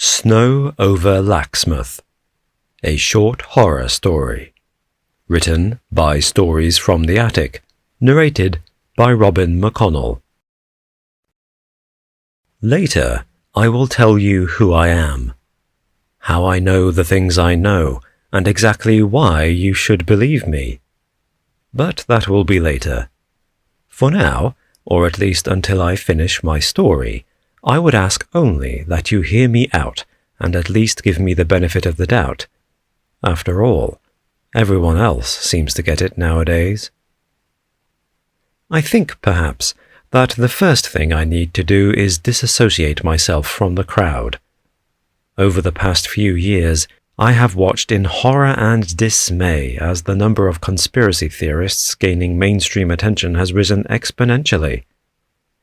Snow over Lacksmouth, a short horror story. Written by Stories from the Attic. Narrated by Robin McConnell. Later, I will tell you who I am, how I know the things I know, and exactly why you should believe me. But that will be later. For now, or at least until I finish my story, I would ask only that you hear me out and at least give me the benefit of the doubt. After all, everyone else seems to get it nowadays. I think, perhaps, that the first thing I need to do is disassociate myself from the crowd. Over the past few years, I have watched in horror and dismay as the number of conspiracy theorists gaining mainstream attention has risen exponentially.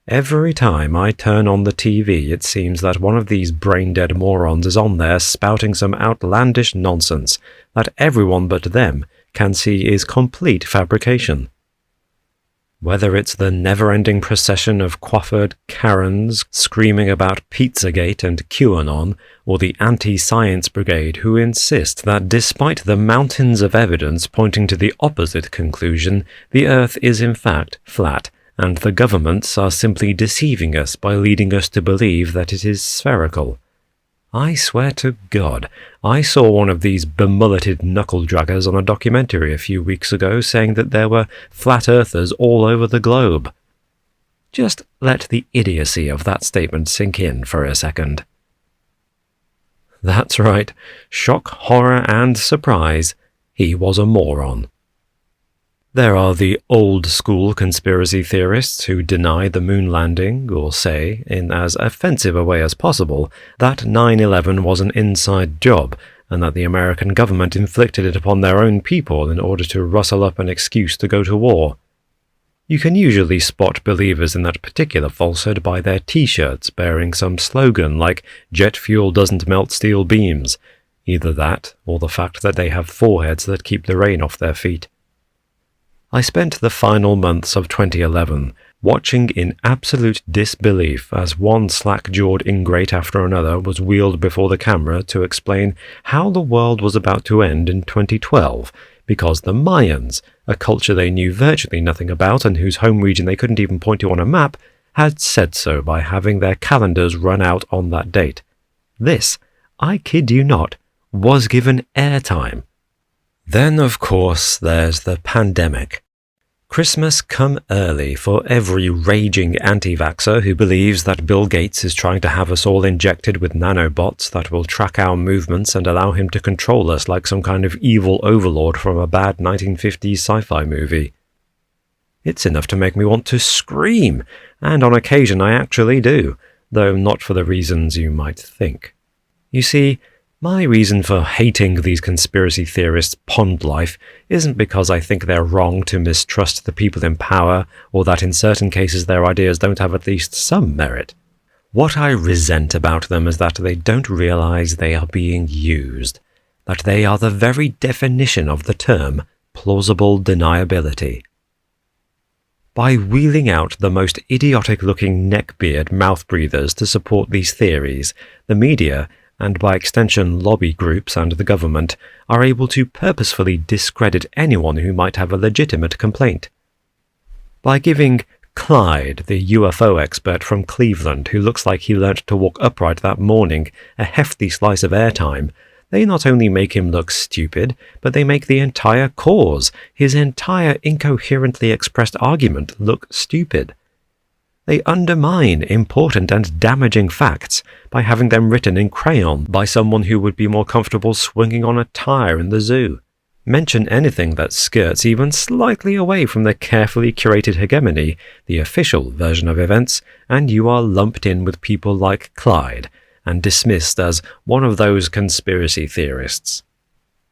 Every time I turn on the TV, it seems that one of these brain-dead morons is on there spouting some outlandish nonsense that everyone but them can see is complete fabrication. Whether it's the never-ending procession of coiffured Karens screaming about Pizzagate and QAnon, or the anti-science brigade who insist that despite the mountains of evidence pointing to the opposite conclusion, the Earth is in fact flat, and the governments are simply deceiving us by leading us to believe that it is spherical. I swear to God, I saw one of these bemulleted knuckle-draggers on a documentary a few weeks ago saying that there were flat earthers all over the globe. Just let the idiocy of that statement sink in for a second. That's right, shock, horror, and surprise, he was a moron. There are the old-school conspiracy theorists who deny the moon landing, or say, in as offensive a way as possible, that 9/11 was an inside job, and that the American government inflicted it upon their own people in order to rustle up an excuse to go to war. You can usually spot believers in that particular falsehood by their T-shirts bearing some slogan like "Jet fuel doesn't melt steel beams," either that, or the fact that they have foreheads that keep the rain off their feet. I spent the final months of 2011 watching in absolute disbelief as one slack-jawed ingrate after another was wheeled before the camera to explain how the world was about to end in 2012 because the Mayans, a culture they knew virtually nothing about and whose home region they couldn't even point to on a map, had said so by having their calendars run out on that date. This, I kid you not, was given airtime. Then, of course, there's the pandemic. Christmas come early for every raging anti-vaxxer who believes that Bill Gates is trying to have us all injected with nanobots that will track our movements and allow him to control us like some kind of evil overlord from a bad 1950s sci-fi movie. It's enough to make me want to scream, and on occasion I actually do, though not for the reasons you might think. You see, my reason for hating these conspiracy theorists' pond life isn't because I think they're wrong to mistrust the people in power or that in certain cases their ideas don't have at least some merit. What I resent about them is that they don't realize they are being used, that they are the very definition of the term plausible deniability. By wheeling out the most idiotic-looking neckbeard mouth-breathers to support these theories, the media, and by extension lobby groups and the government, are able to purposefully discredit anyone who might have a legitimate complaint. By giving Clyde, the UFO expert from Cleveland who looks like he learnt to walk upright that morning, a hefty slice of airtime, they not only make him look stupid, but they make the entire cause, his entire incoherently expressed argument, look stupid. They undermine important and damaging facts by having them written in crayon by someone who would be more comfortable swinging on a tire in the zoo. Mention anything that skirts even slightly away from the carefully curated hegemony, the official version of events, and you are lumped in with people like Clyde and dismissed as one of those conspiracy theorists.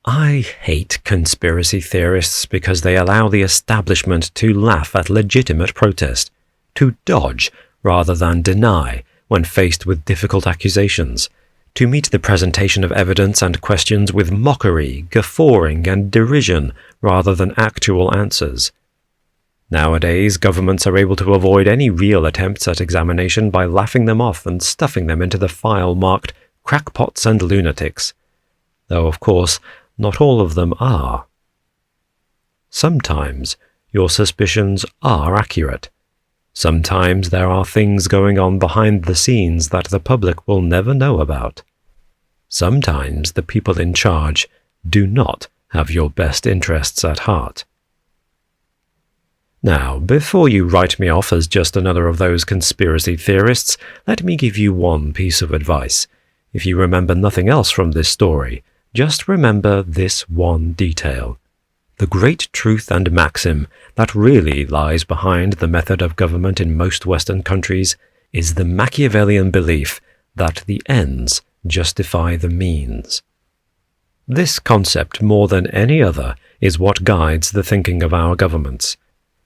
I hate conspiracy theorists because they allow the establishment to laugh at legitimate protest, to dodge rather than deny when faced with difficult accusations, to meet the presentation of evidence and questions with mockery, guffawing, and derision rather than actual answers. Nowadays, governments are able to avoid any real attempts at examination by laughing them off and stuffing them into the file marked crackpots and lunatics, though of course not all of them are. Sometimes your suspicions are accurate. Sometimes there are things going on behind the scenes that the public will never know about. Sometimes the people in charge do not have your best interests at heart. Now, before you write me off as just another of those conspiracy theorists, let me give you one piece of advice. If you remember nothing else from this story, just remember this one detail. The great truth and maxim that really lies behind the method of government in most Western countries is the Machiavellian belief that the ends justify the means. This concept, more than any other, is what guides the thinking of our governments.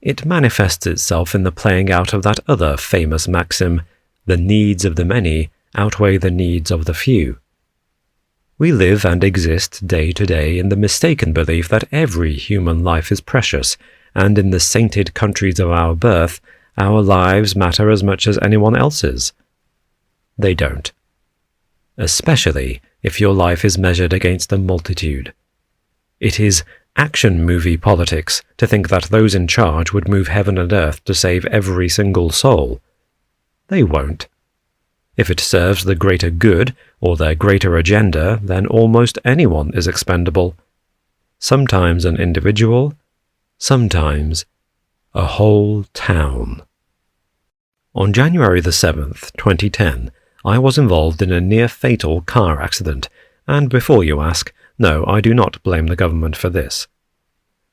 It manifests itself in the playing out of that other famous maxim, the needs of the many outweigh the needs of the few. We live and exist day to day in the mistaken belief that every human life is precious, and in the sainted countries of our birth, our lives matter as much as anyone else's. They don't. Especially if your life is measured against a multitude. It is action movie politics to think that those in charge would move heaven and earth to save every single soul. They won't. If it serves the greater good or their greater agenda, then almost anyone is expendable. Sometimes an individual, sometimes a whole town. On January the 7th, 2010, I was involved in a near-fatal car accident, and before you ask, no, I do not blame the government for this.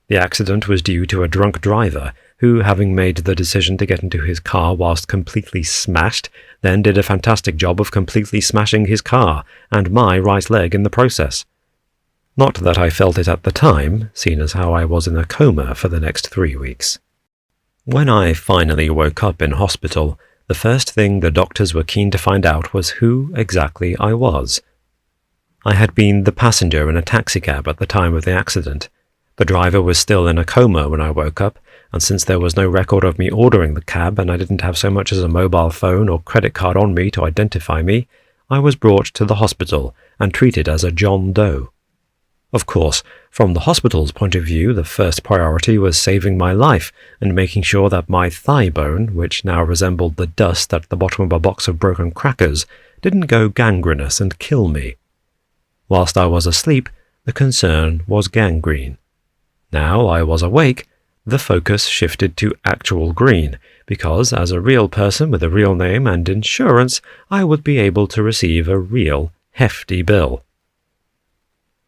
The accident was due to a drunk driver who, having made the decision to get into his car whilst completely smashed, then did a fantastic job of completely smashing his car and my right leg in the process. Not that I felt it at the time, seeing as how I was in a coma for the next 3 weeks. When I finally woke up in hospital, the first thing the doctors were keen to find out was who exactly I was. I had been the passenger in a taxicab at the time of the accident. The driver was still in a coma when I woke up, and since there was no record of me ordering the cab and I didn't have so much as a mobile phone or credit card on me to identify me, I was brought to the hospital and treated as a John Doe. Of course, from the hospital's point of view, the first priority was saving my life and making sure that my thigh bone, which now resembled the dust at the bottom of a box of broken crackers, didn't go gangrenous and kill me. Whilst I was asleep, the concern was gangrene. Now I was awake, the focus shifted to actual green, because as a real person with a real name and insurance, I would be able to receive a real, hefty bill.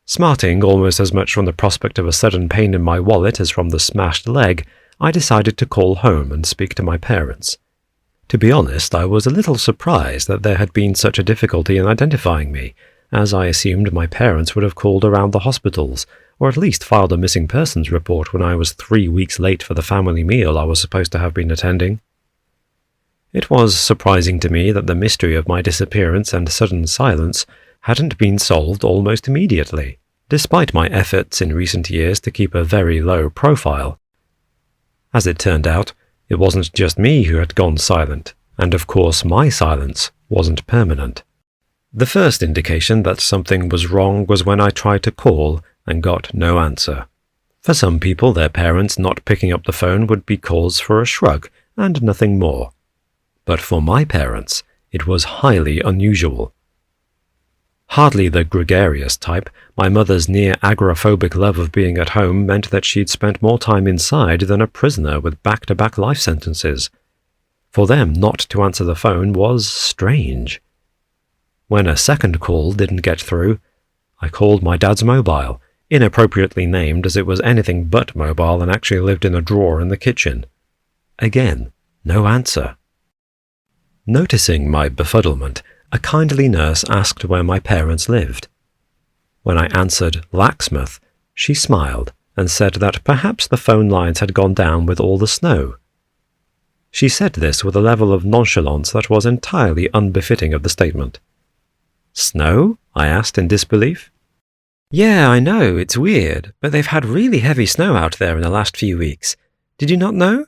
Smarting almost as much from the prospect of a sudden pain in my wallet as from the smashed leg, I decided to call home and speak to my parents. To be honest, I was a little surprised that there had been such a difficulty in identifying me, as I assumed my parents would have called around the hospitals, or at least filed a missing persons report when I was 3 weeks late for the family meal I was supposed to have been attending. It was surprising to me that the mystery of my disappearance and sudden silence hadn't been solved almost immediately, despite my efforts in recent years to keep a very low profile. As it turned out, it wasn't just me who had gone silent, and of course my silence wasn't permanent. The first indication that something was wrong was when I tried to call and got no answer. For some people, their parents not picking up the phone would be cause for a shrug and nothing more. But for my parents, it was highly unusual. Hardly the gregarious type, my mother's near agoraphobic love of being at home meant that she'd spent more time inside than a prisoner with back-to-back life sentences. For them not to answer the phone was strange. When a second call didn't get through, I called my dad's mobile, inappropriately named as it was anything but mobile and actually lived in a drawer in the kitchen. Again, no answer. Noticing my befuddlement, a kindly nurse asked where my parents lived. When I answered Lacksmouth, she smiled and said that perhaps the phone lines had gone down with all the snow. She said this with a level of nonchalance that was entirely unbefitting of the statement. "Snow?" I asked in disbelief. "Yeah, I know, it's weird, but they've had really heavy snow out there in the last few weeks. Did you not know?"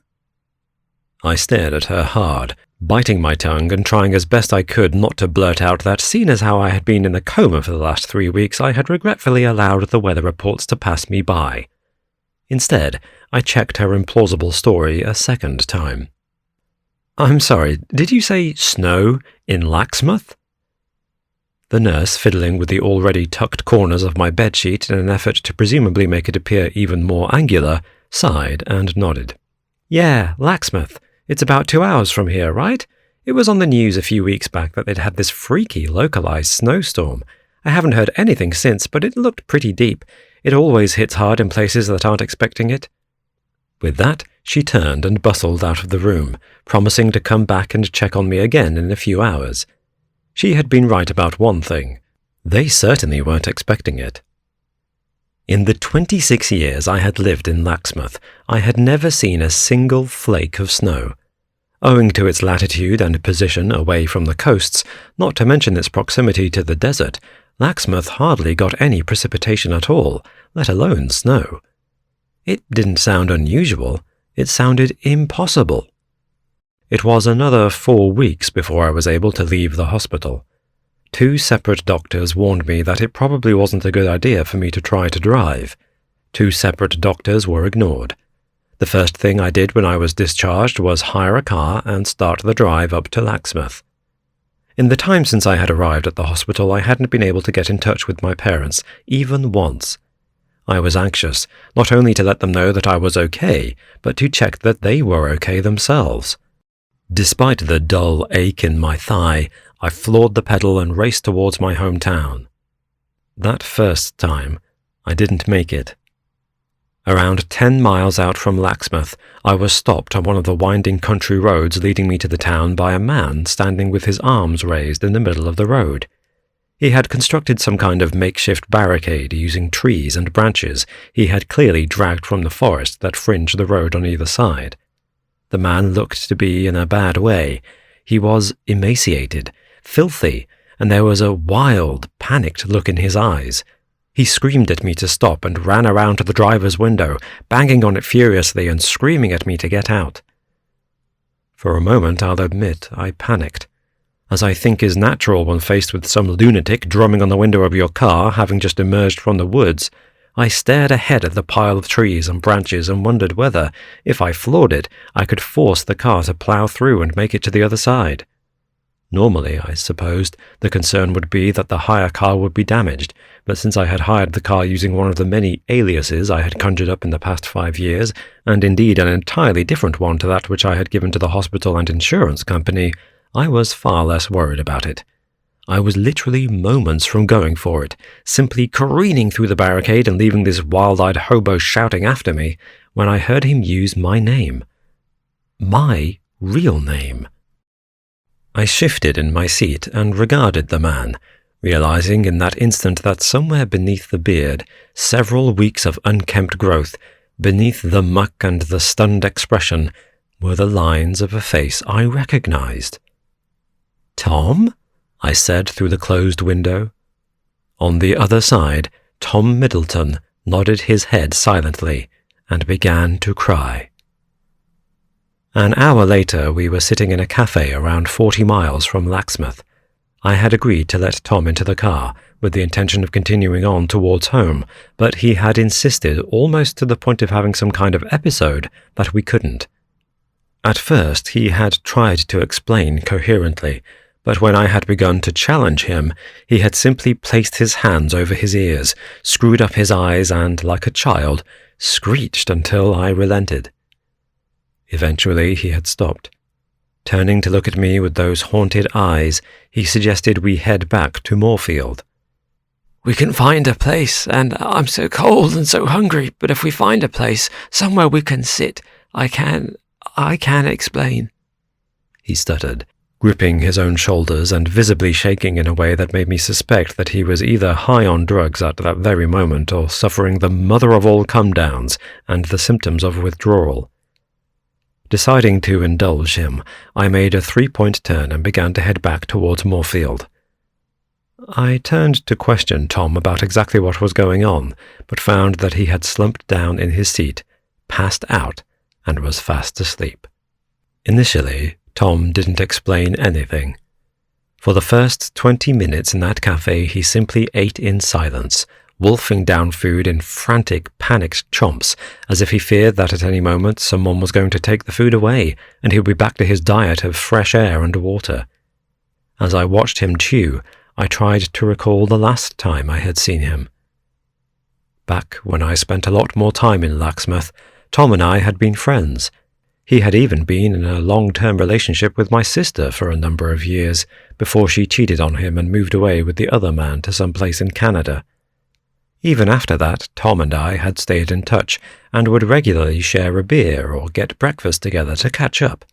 I stared at her hard, biting my tongue and trying as best I could not to blurt out that, seeing as how I had been in a coma for the last 3 weeks, I had regretfully allowed the weather reports to pass me by. Instead, I checked her implausible story a second time. "I'm sorry, did you say snow in Lacksmouth?" The nurse, fiddling with the already tucked corners of my bedsheet in an effort to presumably make it appear even more angular, sighed and nodded. "Yeah, Lacksmouth. It's about 2 hours from here, right? It was on the news a few weeks back that they'd had this freaky localized snowstorm. I haven't heard anything since, but it looked pretty deep. It always hits hard in places that aren't expecting it." With that, she turned and bustled out of the room, promising to come back and check on me again in a few hours. She had been right about one thing. They certainly weren't expecting it. In the 26 years I had lived in Lacksmouth, I had never seen a single flake of snow. Owing to its latitude and position away from the coasts, not to mention its proximity to the desert, Lacksmouth hardly got any precipitation at all, let alone snow. It didn't sound unusual, it sounded impossible. It was another 4 weeks before I was able to leave the hospital. 2 separate doctors warned me that it probably wasn't a good idea for me to try to drive. 2 separate doctors were ignored. The first thing I did when I was discharged was hire a car and start the drive up to Lacksmouth. In the time since I had arrived at the hospital, I hadn't been able to get in touch with my parents, even once. I was anxious, not only to let them know that I was okay, but to check that they were okay themselves. Despite the dull ache in my thigh, I floored the pedal and raced towards my hometown. That first time, I didn't make it. Around 10 miles out from Lacksmouth, I was stopped on one of the winding country roads leading me to the town by a man standing with his arms raised in the middle of the road. He had constructed some kind of makeshift barricade using trees and branches he had clearly dragged from the forest that fringed the road on either side. The man looked to be in a bad way. He was emaciated, filthy, and there was a wild, panicked look in his eyes. He screamed at me to stop and ran around to the driver's window, banging on it furiously and screaming at me to get out. For a moment, I'll admit, I panicked, as I think is natural when faced with some lunatic drumming on the window of your car having just emerged from the woods. I stared ahead at the pile of trees and branches and wondered whether, if I floored it, I could force the car to plough through and make it to the other side. Normally, I supposed, the concern would be that the hire car would be damaged, but since I had hired the car using one of the many aliases I had conjured up in the past 5 years, and indeed an entirely different one to that which I had given to the hospital and insurance company, I was far less worried about it. I was literally moments from going for it, simply careening through the barricade and leaving this wild-eyed hobo shouting after me, when I heard him use my name. My real name. I shifted in my seat and regarded the man, realizing in that instant that somewhere beneath the beard, several weeks of unkempt growth, beneath the muck and the stunned expression, were the lines of a face I recognized. "Tom?" I said through the closed window. On the other side, Tom Middleton nodded his head silently and began to cry. An hour later, we were sitting in a cafe around 40 miles from Lacksmouth. I had agreed to let Tom into the car, with the intention of continuing on towards home, but he had insisted, almost to the point of having some kind of episode, that we couldn't. At first, he had tried to explain coherently, but when I had begun to challenge him, he had simply placed his hands over his ears, screwed up his eyes, and, like a child, screeched until I relented. Eventually he had stopped. Turning to look at me with those haunted eyes, he suggested we head back to Moorfield. "We can find a place, and I'm so cold and so hungry, but if we find a place, somewhere we can sit, I can explain," he stuttered, gripping his own shoulders and visibly shaking in a way that made me suspect that he was either high on drugs at that very moment or suffering the mother of all come-downs and the symptoms of withdrawal. Deciding to indulge him, I made a 3-point turn and began to head back towards Moorfield. I turned to question Tom about exactly what was going on, but found that he had slumped down in his seat, passed out, and was fast asleep. Initially, Tom didn't explain anything. For the first 20 minutes in that cafe, he simply ate in silence, wolfing down food in frantic, panicked chomps, as if he feared that at any moment someone was going to take the food away, and he would be back to his diet of fresh air and water. As I watched him chew, I tried to recall the last time I had seen him. Back when I spent a lot more time in Lacksmouth, Tom and I had been friends. He had even been in a long-term relationship with my sister for a number of years, before she cheated on him and moved away with the other man to some place in Canada. Even after that, Tom and I had stayed in touch and would regularly share a beer or get breakfast together to catch up.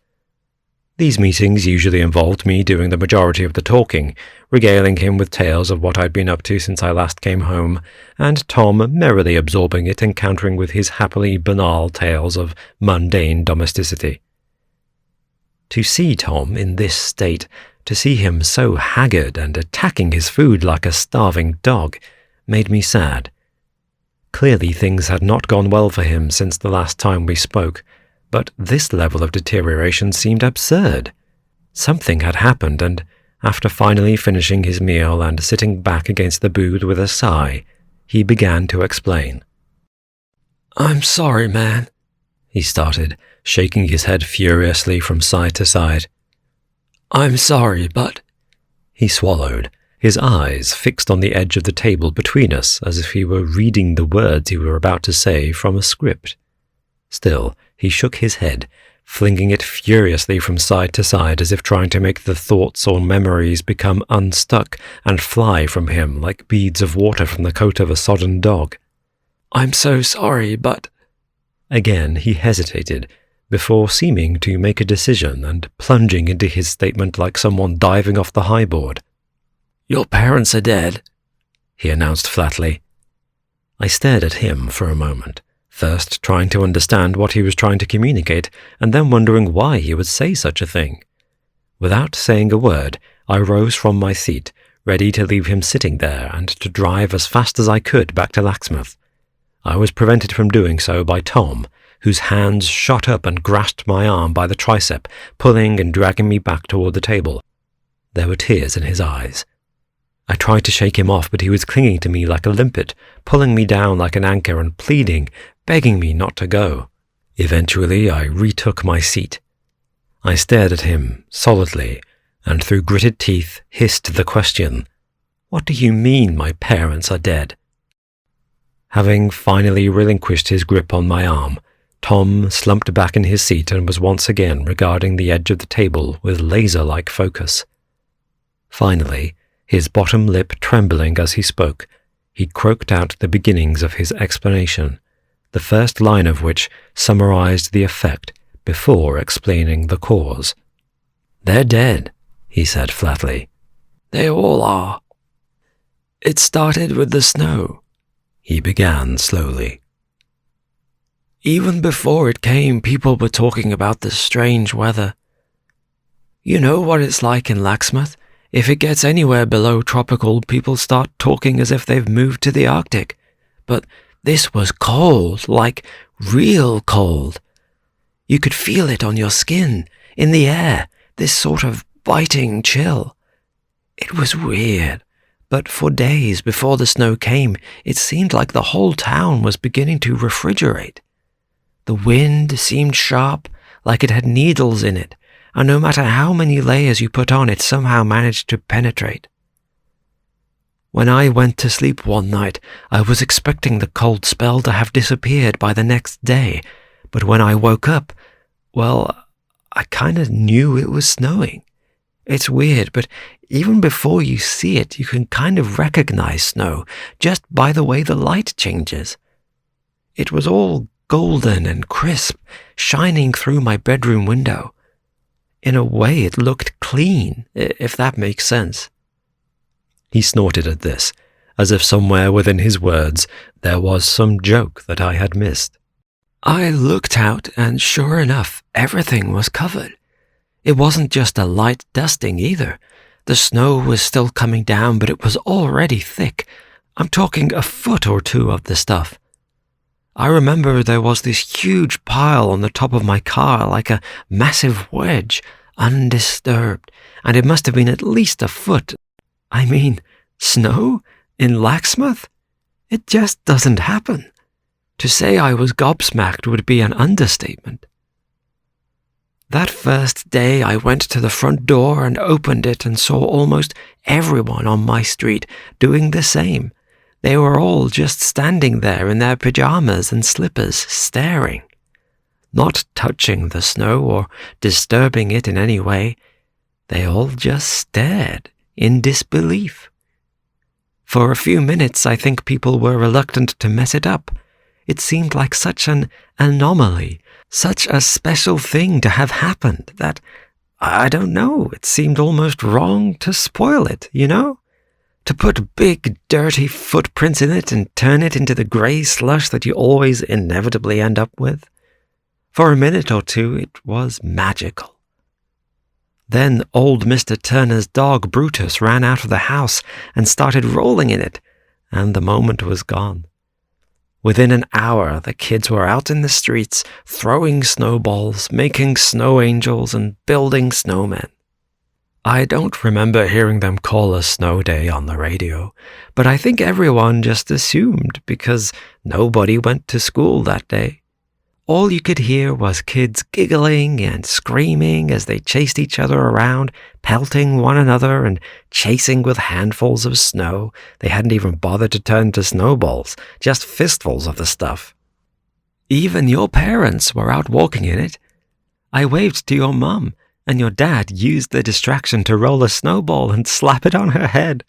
These meetings usually involved me doing the majority of the talking, regaling him with tales of what I'd been up to since I last came home, and Tom merrily absorbing it and countering with his happily banal tales of mundane domesticity. To see Tom in this state, to see him so haggard and attacking his food like a starving dog, made me sad. Clearly things had not gone well for him since the last time we spoke, but this level of deterioration seemed absurd. Something had happened, and after finally finishing his meal and sitting back against the booth with a sigh, he began to explain. "I'm sorry, man," he started, shaking his head furiously from side to side. "I'm sorry, but—" He swallowed, his eyes fixed on the edge of the table between us as if he were reading the words he were about to say from a script. Still, he shook his head, flinging it furiously from side to side as if trying to make the thoughts or memories become unstuck and fly from him like beads of water from the coat of a sodden dog. "I'm so sorry, but—" Again he hesitated, before seeming to make a decision and plunging into his statement like someone diving off the high board. "Your parents are dead," he announced flatly. I stared at him for a moment, first trying to understand what he was trying to communicate, and then wondering why he would say such a thing. Without saying a word, I rose from my seat, ready to leave him sitting there and to drive as fast as I could back to Lacksmouth. I was prevented from doing so by Tom, whose hands shot up and grasped my arm by the tricep, pulling and dragging me back toward the table. There were tears in his eyes. I tried to shake him off, but he was clinging to me like a limpet, pulling me down like an anchor and pleading, begging me not to go. Eventually, I retook my seat. I stared at him solidly, and through gritted teeth hissed the question, "What do you mean my parents are dead?" Having finally relinquished his grip on my arm, Tom slumped back in his seat and was once again regarding the edge of the table with laser-like focus. Finally, his bottom lip trembling as he spoke, he croaked out the beginnings of his explanation, the first line of which summarized the effect before explaining the cause. "They're dead," he said flatly. "They all are. It started with the snow," he began slowly. "Even before it came, people were talking about the strange weather. You know what it's like in Lacksmouth? If it gets anywhere below tropical, people start talking as if they've moved to the Arctic. But this was cold, like real cold. You could feel it on your skin, in the air, this sort of biting chill. It was weird, but for days before the snow came, it seemed like the whole town was beginning to refrigerate. The wind seemed sharp, like it had needles in it, and no matter how many layers you put on, it somehow managed to penetrate. When I went to sleep one night, I was expecting the cold spell to have disappeared by the next day, but when I woke up, well, I kind of knew it was snowing. It's weird, but even before you see it, you can kind of recognize snow just by the way the light changes. It was all golden and crisp, shining through my bedroom window. In a way, it looked clean, if that makes sense." He snorted at this, as if somewhere within his words there was some joke that I had missed. "I looked out, and sure enough, everything was covered. It wasn't just a light dusting either. The snow was still coming down, but it was already thick. I'm talking a foot or two of the stuff. I remember there was this huge pile on the top of my car, like a massive wedge, undisturbed, and it must have been at least a foot. I mean, snow in Lacksmouth? It just doesn't happen. To say I was gobsmacked would be an understatement. That first day I went to the front door and opened it and saw almost everyone on my street doing the same. They were all just standing there in their pajamas and slippers, staring. Not touching the snow or disturbing it in any way. They all just stared in disbelief. For a few minutes I think people were reluctant to mess it up. It seemed like such an anomaly, such a special thing to have happened that, I don't know, it seemed almost wrong to spoil it, you know? To put big, dirty footprints in it and turn it into the grey slush that you always inevitably end up with. For a minute or two, it was magical. Then old Mr. Turner's dog Brutus ran out of the house and started rolling in it, and the moment was gone. Within an hour, the kids were out in the streets, throwing snowballs, making snow angels, and building snowmen. I don't remember hearing them call a snow day on the radio, but I think everyone just assumed because nobody went to school that day. All you could hear was kids giggling and screaming as they chased each other around, pelting one another and chasing with handfuls of snow. They hadn't even bothered to turn to snowballs, just fistfuls of the stuff. Even your parents were out walking in it. I waved to your mum, and your dad used the distraction to roll a snowball and slap it on her head.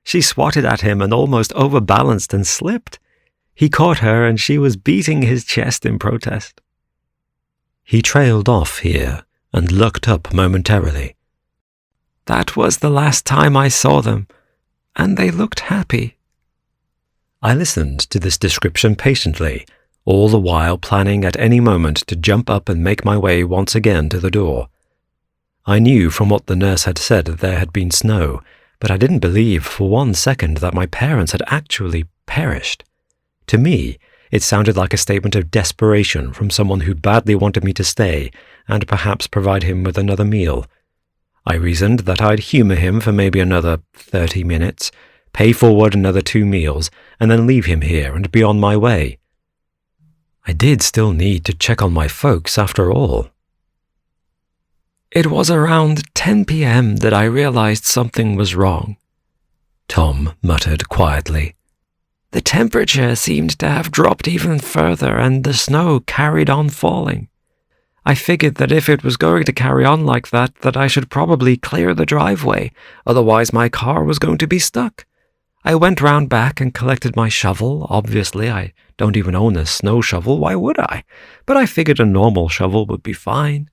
She swatted at him and almost overbalanced and slipped. He caught her and she was beating his chest in protest. He trailed off here and looked up momentarily. That was the last time I saw them, and they looked happy. I listened to this description patiently, all the while planning at any moment to jump up and make my way once again to the door. I knew from what the nurse had said that there had been snow, but I didn't believe for 1 second that my parents had actually perished. To me, it sounded like a statement of desperation from someone who badly wanted me to stay and perhaps provide him with another meal. I reasoned that I'd humour him for maybe another 30 minutes, pay forward another 2 meals, and then leave him here and be on my way. I did still need to check on my folks after all. It was around 10 p.m. that I realized something was wrong, Tom muttered quietly. The temperature seemed to have dropped even further, and the snow carried on falling. I figured that if it was going to carry on like that I should probably clear the driveway, otherwise my car was going to be stuck. I went round back and collected my shovel. Obviously, I don't even own a snow shovel, why would I? But I figured a normal shovel would be fine.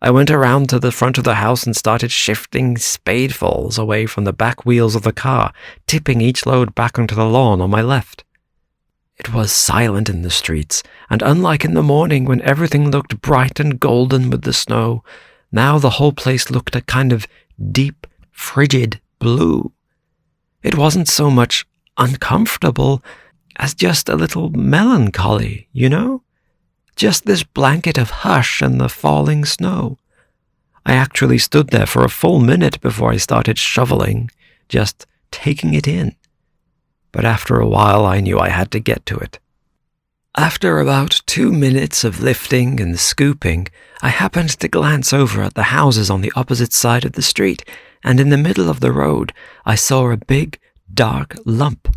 I went around to the front of the house and started shifting spadefuls away from the back wheels of the car, tipping each load back onto the lawn on my left. It was silent in the streets, and unlike in the morning when everything looked bright and golden with the snow, now the whole place looked a kind of deep, frigid blue. It wasn't so much uncomfortable as just a little melancholy, you know? Just this blanket of hush and the falling snow. I actually stood there for a full minute before I started shoveling, just taking it in. But after a while I knew I had to get to it. After about 2 minutes of lifting and scooping, I happened to glance over at the houses on the opposite side of the street, and in the middle of the road I saw a big, dark lump.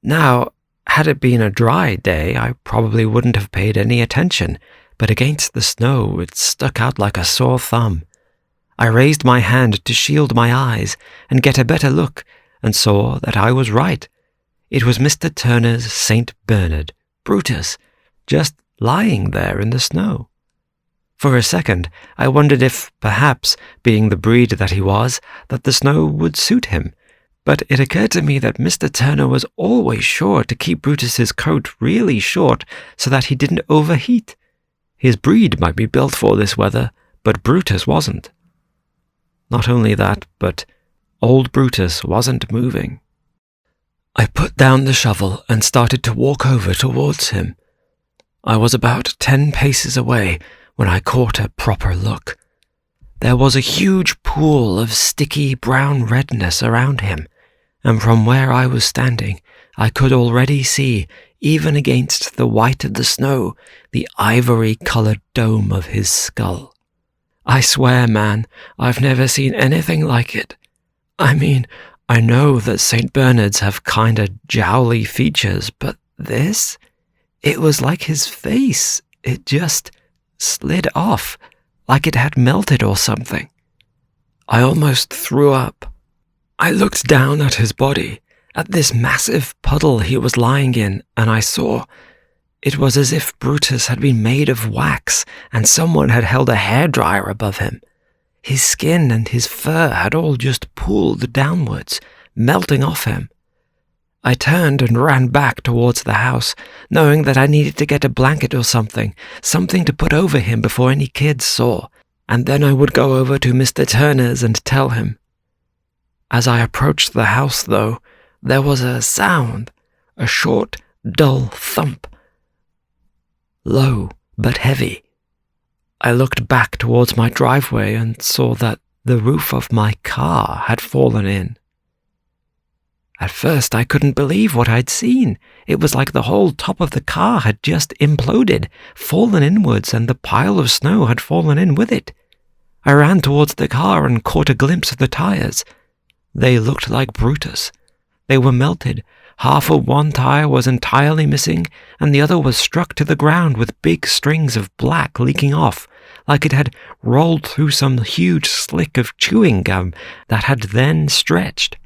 Now, had it been a dry day, I probably wouldn't have paid any attention, but against the snow it stuck out like a sore thumb. I raised my hand to shield my eyes and get a better look, and saw that I was right. It was Mr. Turner's St. Bernard, Brutus, just lying there in the snow. For a second, I wondered if, perhaps, being the breed that he was, that the snow would suit him. But it occurred to me that Mr. Turner was always sure to keep Brutus's coat really short so that he didn't overheat. His breed might be built for this weather, but Brutus wasn't. Not only that, but old Brutus wasn't moving. I put down the shovel and started to walk over towards him. I was about 10 paces away when I caught a proper look. There was a huge pool of sticky brown redness around him, and from where I was standing, I could already see, even against the white of the snow, the ivory-coloured dome of his skull. I swear, man, I've never seen anything like it. I mean, I know that St. Bernards have kinda jowly features, but this? It was like his face. It just slid off, like it had melted or something. I almost threw up. I looked down at his body, at this massive puddle he was lying in, and I saw it was as if Brutus had been made of wax and someone had held a hairdryer above him. His skin and his fur had all just pooled downwards, melting off him. I turned and ran back towards the house, knowing that I needed to get a blanket or something to put over him before any kids saw, and then I would go over to Mr. Turner's and tell him. As I approached the house, though, there was a sound, a short, dull thump. Low, but heavy. I looked back towards my driveway and saw that the roof of my car had fallen in. At first I couldn't believe what I'd seen. It was like the whole top of the car had just imploded, fallen inwards, and the pile of snow had fallen in with it. I ran towards the car and caught a glimpse of the tires. They looked like Brutus. They were melted. Half of one tire was entirely missing, and the other was struck to the ground with big strings of black leaking off, like it had rolled through some huge slick of chewing gum that had then stretched.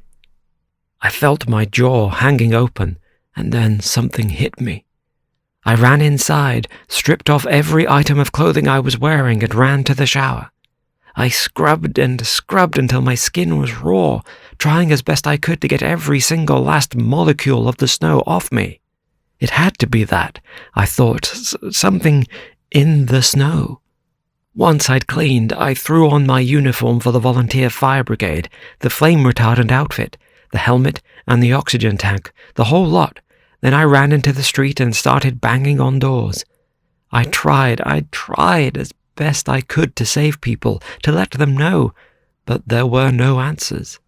I felt my jaw hanging open, and then something hit me. I ran inside, stripped off every item of clothing I was wearing, and ran to the shower. I scrubbed and scrubbed until my skin was raw, trying as best I could to get every single last molecule of the snow off me. It had to be that, I thought, something in the snow. Once I'd cleaned, I threw on my uniform for the volunteer fire brigade, the flame-retardant outfit, the helmet and the oxygen tank, the whole lot. Then I ran into the street and started banging on doors. I tried as best I could to save people, to let them know, but there were no answers.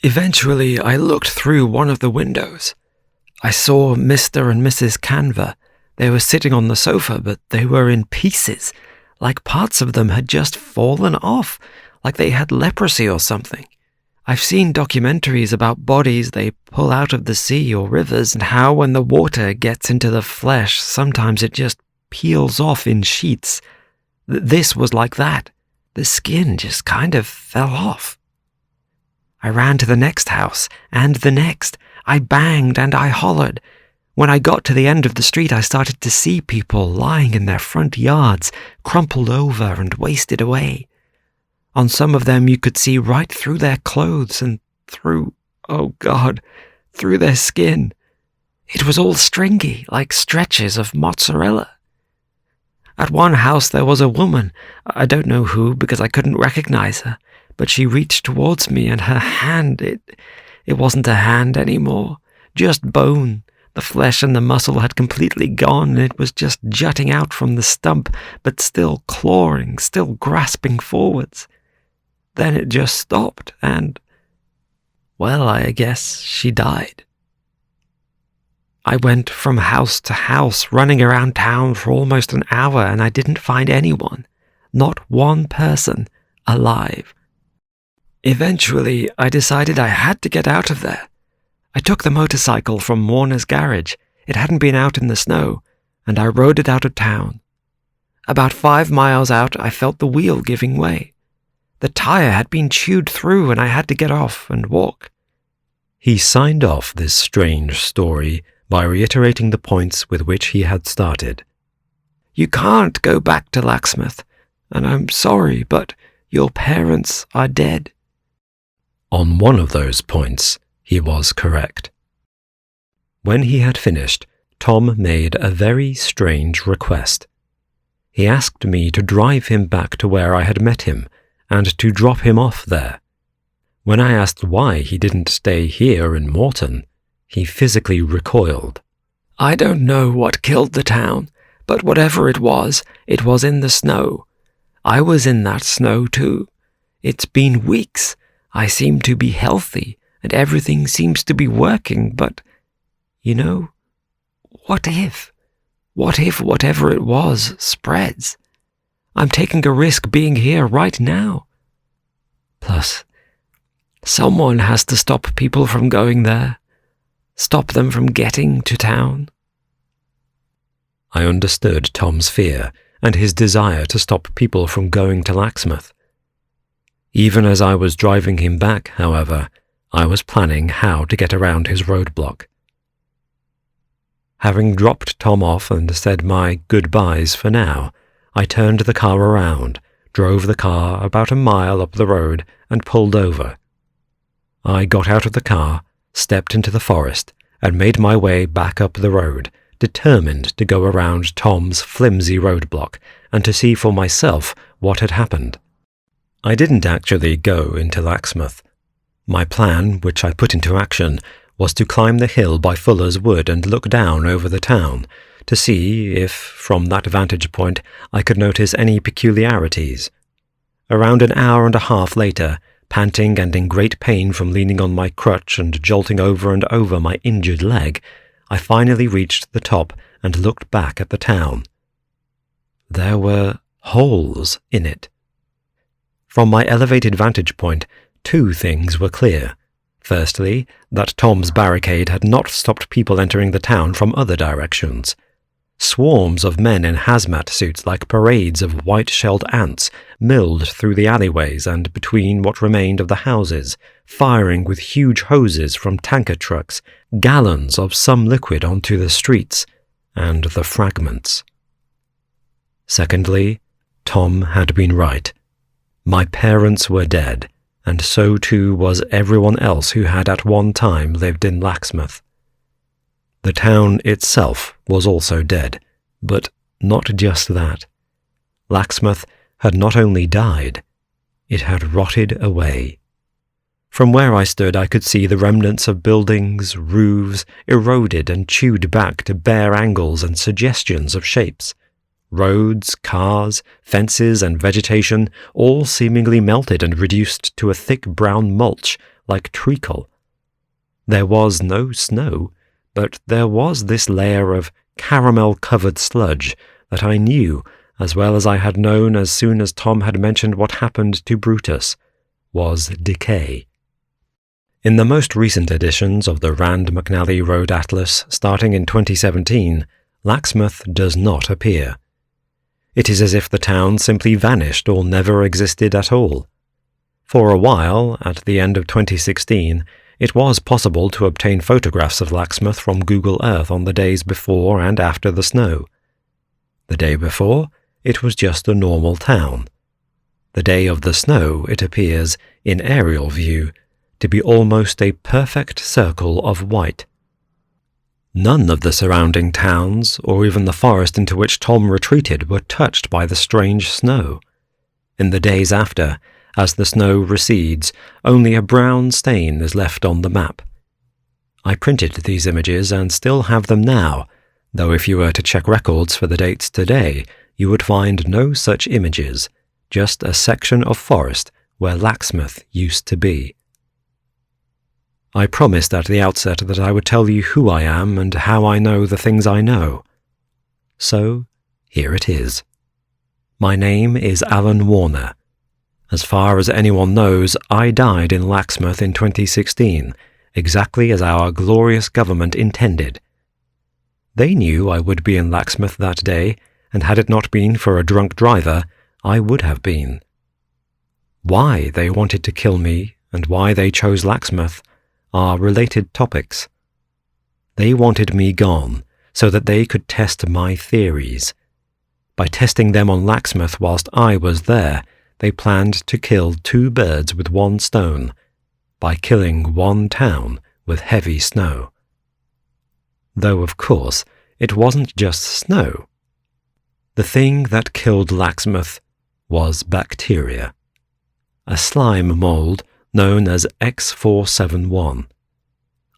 Eventually, I looked through one of the windows. I saw Mr. and Mrs. Canva. They were sitting on the sofa, but they were in pieces, like parts of them had just fallen off, like they had leprosy or something. I've seen documentaries about bodies they pull out of the sea or rivers, and how when the water gets into the flesh, sometimes it just peels off in sheets. This was like that. The skin just kind of fell off. I ran to the next house, and the next. I banged and I hollered. When I got to the end of the street, I started to see people lying in their front yards, crumpled over and wasted away. On some of them you could see right through their clothes and through, oh God, through their skin. It was all stringy, like stretches of mozzarella. At one house there was a woman, I don't know who because I couldn't recognize her, but she reached towards me and her hand, it wasn't a hand anymore, just bone. The flesh and the muscle had completely gone and it was just jutting out from the stump, but still clawing, still grasping forwards. Then it just stopped and, well, I guess she died. I went from house to house, running around town for almost an hour, and I didn't find anyone, not one person, alive. Eventually, I decided I had to get out of there. I took the motorcycle from Warner's garage. It hadn't been out in the snow, and I rode it out of town. About 5 miles out, I felt the wheel giving way. The tire had been chewed through, and I had to get off and walk. He signed off this strange story by reiterating the points with which he had started. You can't go back to Lacksmouth, and I'm sorry, but your parents are dead. On one of those points, he was correct. When he had finished, Tom made a very strange request. He asked me to drive him back to where I had met him, and to drop him off there. When I asked why he didn't stay here in Morton, he physically recoiled. I don't know what killed the town, but whatever it was in the snow. I was in that snow too. It's been weeks. I seem to be healthy, and everything seems to be working, but, what if? What if whatever it was spreads? I'm taking a risk being here right now. Plus, someone has to stop people from going there. Stop them from getting to town. I understood Tom's fear and his desire to stop people from going to Lacksmouth. Even as I was driving him back, however, I was planning how to get around his roadblock. Having dropped Tom off and said my goodbyes for now, I turned the car around, drove the car about a mile up the road, and pulled over. I got out of the car, stepped into the forest, and made my way back up the road, determined to go around Tom's flimsy roadblock and to see for myself what had happened. I didn't actually go into Lacksmouth. My plan, which I put into action, was to climb the hill by Fuller's Wood and look down over the town, to see if, from that vantage point, I could notice any peculiarities. Around an hour and a half later, panting and in great pain from leaning on my crutch and jolting over and over my injured leg, I finally reached the top and looked back at the town. There were holes in it. From my elevated vantage point, two things were clear. Firstly, that Tom's barricade had not stopped people entering the town from other directions. Swarms of men in hazmat suits like parades of white-shelled ants milled through the alleyways and between what remained of the houses, firing with huge hoses from tanker trucks, gallons of some liquid onto the streets, and the fragments. Secondly, Tom had been right. My parents were dead, and so too was everyone else who had at one time lived in Lacksmouth. The town itself was also dead, but not just that. Lacksmouth had not only died, it had rotted away. From where I stood I could see the remnants of buildings, roofs, eroded and chewed back to bare angles and suggestions of shapes. Roads, cars, fences and vegetation all seemingly melted and reduced to a thick brown mulch like treacle. There was no snow, but there was this layer of caramel-covered sludge that I knew, as well as I had known as soon as Tom had mentioned what happened to Brutus, was decay. In the most recent editions of the Rand McNally Road Atlas, starting in 2017, Lacksmouth does not appear. It is as if the town simply vanished or never existed at all. For a while, at the end of 2016, it was possible to obtain photographs of Lacksmouth from Google Earth on the days before and after the snow. The day before, it was just a normal town. The day of the snow, it appears, in aerial view, to be almost a perfect circle of white. None of the surrounding towns, or even the forest into which Tom retreated, were touched by the strange snow. In the days after, as the snow recedes, only a brown stain is left on the map. I printed these images and still have them now, though if you were to check records for the dates today, you would find no such images, just a section of forest where Lacksmouth used to be. I promised at the outset that I would tell you who I am and how I know the things I know. So, here it is. My name is Alan Warner. As far as anyone knows, I died in Lacksmouth in 2016, exactly as our glorious government intended. They knew I would be in Lacksmouth that day, and had it not been for a drunk driver, I would have been. Why they wanted to kill me, and why they chose Lacksmouth, are related topics. They wanted me gone, so that they could test my theories. By testing them on Lacksmouth whilst I was there, they planned to kill two birds with one stone, by killing one town with heavy snow. Though, of course, it wasn't just snow. The thing that killed Lacksmouth was bacteria, a slime mold known as X471.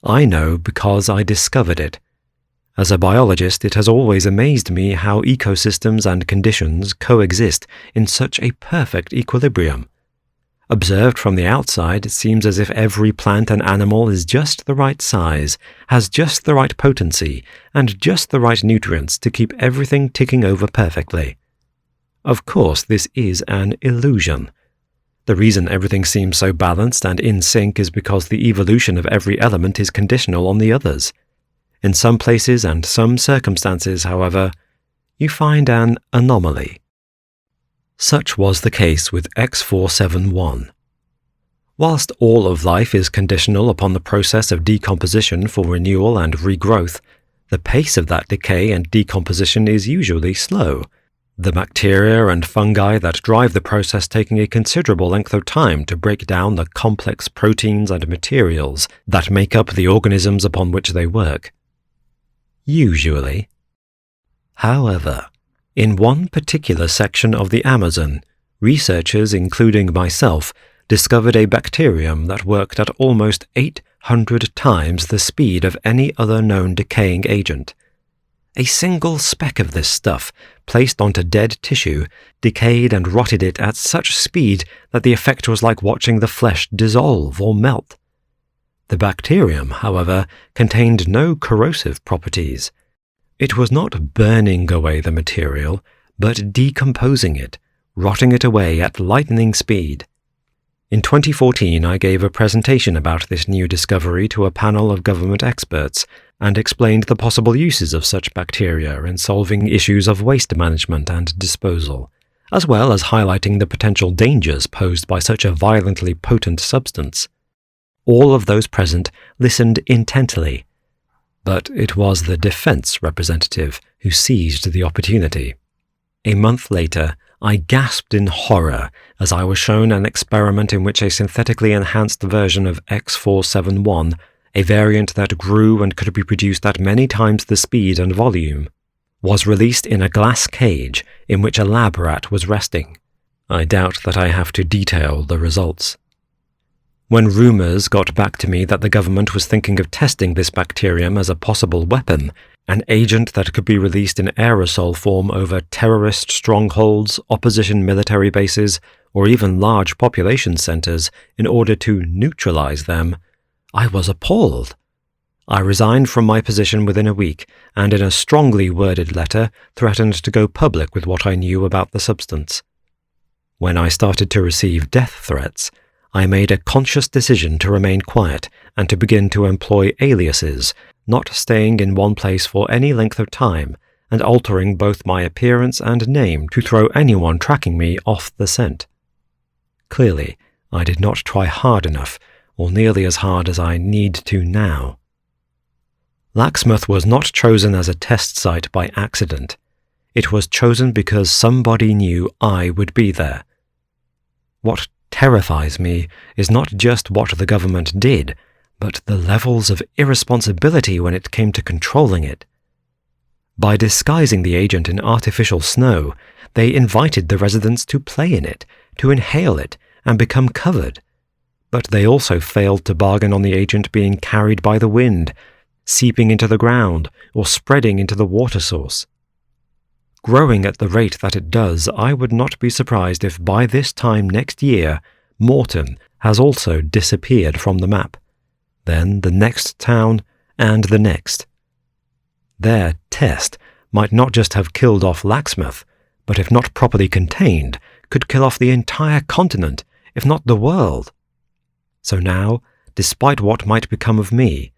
I know because I discovered it. As a biologist, it has always amazed me how ecosystems and conditions coexist in such a perfect equilibrium. Observed from the outside, it seems as if every plant and animal is just the right size, has just the right potency, and just the right nutrients to keep everything ticking over perfectly. Of course, this is an illusion. The reason everything seems so balanced and in sync is because the evolution of every element is conditional on the others. In some places and some circumstances, however, you find an anomaly. Such was the case with X471. Whilst all of life is conditional upon the process of decomposition for renewal and regrowth, the pace of that decay and decomposition is usually slow, the bacteria and fungi that drive the process taking a considerable length of time to break down the complex proteins and materials that make up the organisms upon which they work. Usually. However, in one particular section of the Amazon, researchers, including myself, discovered a bacterium that worked at almost 800 times the speed of any other known decaying agent. A single speck of this stuff, placed onto dead tissue, decayed and rotted it at such speed that the effect was like watching the flesh dissolve or melt. The bacterium, however, contained no corrosive properties. It was not burning away the material, but decomposing it, rotting it away at lightning speed. In 2014, I gave a presentation about this new discovery to a panel of government experts and explained the possible uses of such bacteria in solving issues of waste management and disposal, as well as highlighting the potential dangers posed by such a violently potent substance. All of those present listened intently, but it was the defense representative who seized the opportunity. A month later, I gasped in horror as I was shown an experiment in which a synthetically enhanced version of X471, a variant that grew and could be produced at many times the speed and volume, was released in a glass cage in which a lab rat was resting. I doubt that I have to detail the results. When rumors got back to me that the government was thinking of testing this bacterium as a possible weapon, an agent that could be released in aerosol form over terrorist strongholds, opposition military bases, or even large population centers in order to neutralize them, I was appalled. I resigned from my position within a week, and in a strongly worded letter threatened to go public with what I knew about the substance. When I started to receive death threats, I made a conscious decision to remain quiet and to begin to employ aliases, not staying in one place for any length of time, and altering both my appearance and name to throw anyone tracking me off the scent. Clearly, I did not try hard enough, or nearly as hard as I need to now. Lacksmouth was not chosen as a test site by accident. It was chosen because somebody knew I would be there. What terrifies me is not just what the government did, but the levels of irresponsibility when it came to controlling it. By disguising the agent in artificial snow, they invited the residents to play in it, to inhale it, and become covered. But they also failed to bargain on the agent being carried by the wind, seeping into the ground, or spreading into the water source. Growing at the rate that it does, I would not be surprised if by this time next year, Morton has also disappeared from the map, then the next town, and the next. Their test might not just have killed off Lacksmouth, but if not properly contained, could kill off the entire continent, if not the world. So now, despite what might become of me,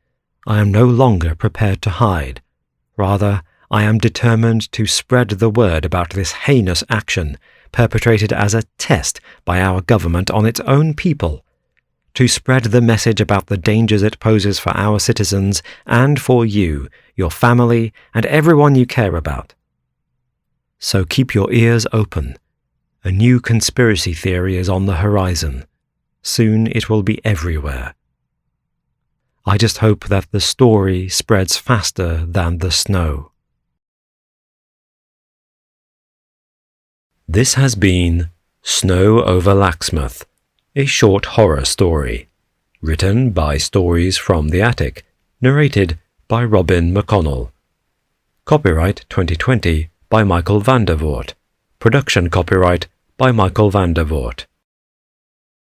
I am no longer prepared to hide. Rather, I am determined to spread the word about this heinous action, perpetrated as a test by our government on its own people, to spread the message about the dangers it poses for our citizens and for you, your family, and everyone you care about. So keep your ears open. A new conspiracy theory is on the horizon. Soon it will be everywhere. I just hope that the story spreads faster than the snow. This has been Snow over Lacksmouth, a short horror story, written by Stories from the Attic, narrated by Robin McConnell, Copyright 2020 by Michael van der Voort. Production copyright by Michael van der Voort.